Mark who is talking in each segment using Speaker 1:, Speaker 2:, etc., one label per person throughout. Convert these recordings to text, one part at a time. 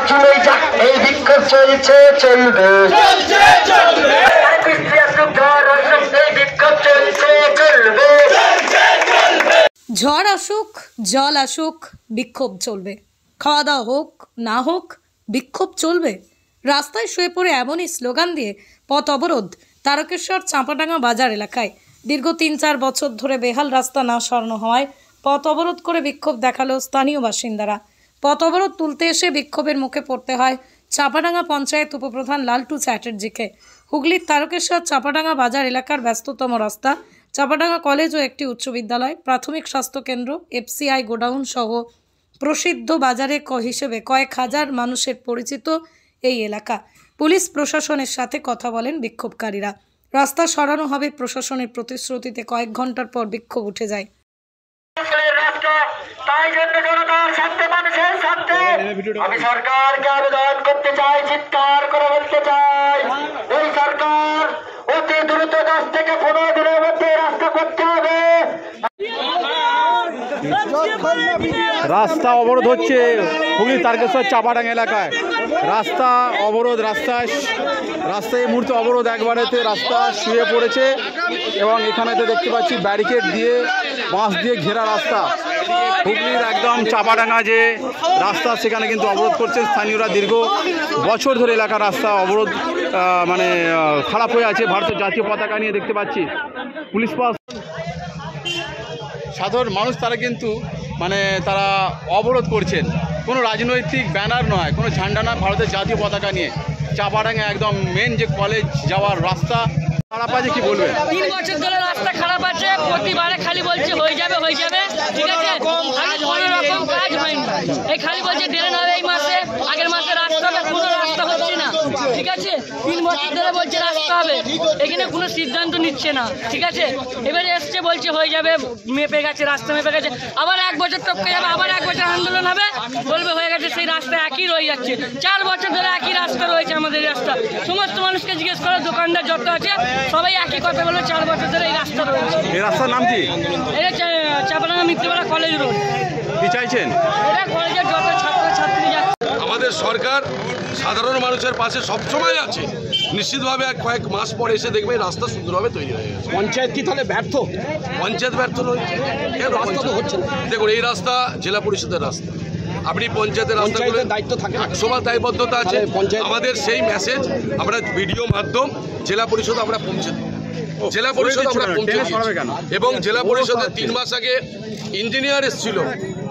Speaker 1: জুড়ে যাক এই বিক্ষোভ চলছে চলবে,
Speaker 2: ঝড় আসুক জল আসুক বিক্ষোভ চলবে, খাওয়া দাওয়া হোক না হোক বিক্ষোভ চলবে। রাস্তায় শুয়ে পড়ে এমনই স্লোগান দিয়ে পথ অবরোধ তারকেশ্বর চাঁপাডাঙ্গা বাজার এলাকায়। দীর্ঘ ৩-৪ বছর ধরে বেহাল রাস্তা না সরানো হওয়ায় পথ অবরোধ করে বিক্ষোভ দেখালো স্থানীয় বাসিন্দারা। পথ অবরোধ তুলতে এসে বিক্ষোভের মুখে পড়তে হয় চাঁপাডাঙ্গা পঞ্চায়েত উপপ্রধান লালটু চ্যাটার্জিকে। হুগলির তারকেশ্বর চাঁপাডাঙ্গা বাজার এলাকার ব্যস্ততম রাস্তা, চাঁপাডাঙ্গা কলেজ ও একটি উচ্চ বিদ্যালয়, প্রাথমিক স্বাস্থ্যকেন্দ্র, এফসিআই গোডাউন সহ প্রসিদ্ধ বাজারে হিসেবে কয়েক হাজার মানুষের পরিচিত এই এলাকা। পুলিশ প্রশাসনের সাথে কথা বলেন বিক্ষোভকারীরা। রাস্তা সরানো হবে প্রশাসনের প্রতিশ্রুতিতে কয়েক ঘন্টার পর বিক্ষোভ উঠে যায়।
Speaker 1: আমি সরকারকে আবেদন করতে চাই, চিৎকার করে বলতে চাই, এই সরকার অতি দ্রুত 10 থেকে 15 দিনের মধ্যে রাস্তা করতে হবে।
Speaker 3: রাস্তা অবরোধ হচ্ছে হুগলি তারকেশ্বর চাঁপাডাঙ্গা এলাকায়। রাস্তা অবরোধ, রাস্তায় এই মুহূর্তে অবরোধ, একবারেতে রাস্তা শুয়ে পড়েছে এবং এখানেতে দেখতে পাচ্ছি ব্যারিকেড দিয়ে বাঁশ দিয়ে ঘেরা রাস্তা। হুগলির একদম চাঁপাডাঙ্গা যে রাস্তা সেখানে কিন্তু অবরোধ করছেন স্থানীয়রা। দীর্ঘ বছর ধরে এলাকার রাস্তা অবরোধ খারাপ হয়ে আছে। ভারতের জাতীয় পতাকা নিয়ে দেখতে পাচ্ছি পুলিশ পাস, সাধারণ মানুষ তারা কিন্তু তারা অবরোধ করছেন। কোনো রাজনৈতিক ব্যানার নয়, কোনো ঝান্ডা নয়, ভারতের জাতীয় পতাকা নিয়ে চাঁপাডাঙ্গা একদম মেন যে কলেজ যাওয়ার রাস্তা খারাপ আছে। কি বলবেন?
Speaker 4: 3 বছর ধরে রাস্তা খারাপ আছে, প্রতিবারে খালি বলছে হয়ে যাবে, ঠিক আছে, কোনো রকম কাজ হয়নি। এই খালি বলছে ড্রেন হবে এই মাসে, আগের মাসে রাস্তা হবে, কোনো রাস্তা হচ্ছে না, ঠিক আছে। 3 বছর ধরে বলছে রাস্তা হবে, এখানে কোনো সিদ্ধান্ত নিচ্ছে না, ঠিক আছে। এবারে এসছে বলছে হয়ে যাবে, মেপে গেছে, রাস্তা মেপে গেছে, আবার 1 বছর টপকে যাবে, আবার 1 বছর আন্দোলন হবে, বলবে হয়ে গেছে। সেই রাস্তা একই রয়ে যাচ্ছে, 4 বছর ধরে একই রাস্তা রয়েছে আমাদের রাস্তা। সমস্ত মানুষকে জিজ্ঞেস করো, দোকানদার যত আছে সবাই একই কথা বলে, 4 বছর ধরে এই রাস্তা রয়েছে।
Speaker 3: এই রাস্তার নাম কি?
Speaker 4: এটা চাঁপাডাঙ্গা মিত্রপাড়া কলেজ রোড।
Speaker 3: কি চাইছেন?
Speaker 4: এটা কলেজের যত ছাত্রছাত্রী যাচ্ছে।
Speaker 5: আমাদের সরকার সাধারণ মানুষের পাশে সবসময় আছে। নিশ্চিতভাবে কয়েক মাস পরে এসে দেখবে রাস্তা সুন্দরভাবে তৈরি হয়ে গেছে।
Speaker 3: পঞ্চায়েত কি তাহলে ব্যর্থ?
Speaker 5: পঞ্চায়েত ব্যর্থ নয়, রাস্তা তো হচ্ছে। দেখুন, এই রাস্তা জেলা পরিষদের রাস্তা, আপনি পঞ্চায়েতের রাস্তাগুলো দায়িত্ব থাকে, সবার দায়বদ্ধতা আছে। আমাদের সেই মেসেজ আমরা ভিডিও মাধ্যম জেলা পরিষদ আমরা পৌঁছে দিই, জেলা পরিষদ আমরা পৌঁছে দিই। এবং জেলা পরিষদের 3 মাস আগে ইঞ্জিনিয়ার এসেছিল,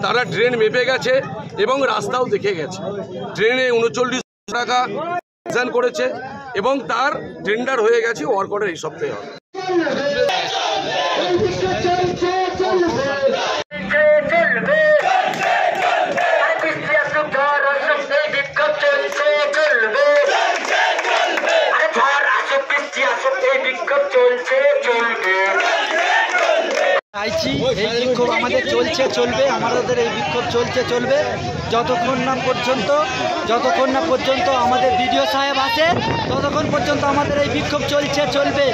Speaker 5: তারা ড্রেন মেপে গেছে এবং রাস্তাও দেখে গেছে। ড্রেনে 39 টাকা করেছে এবং তার টেন্ডার হয়ে গেছে, ওয়ার্ক অর্ডার এই সপ্তাহে হবে।
Speaker 6: চাইছি এই বিক্ষোভ আমাদের চলছে চলবে, আমাদের এই বিক্ষোভ চলছে চলবে যতক্ষণ না পর্যন্ত আমাদের বিডিও সাহেব আছে, ততক্ষণ পর্যন্ত আমাদের এই বিক্ষোভ চলছে চলবে।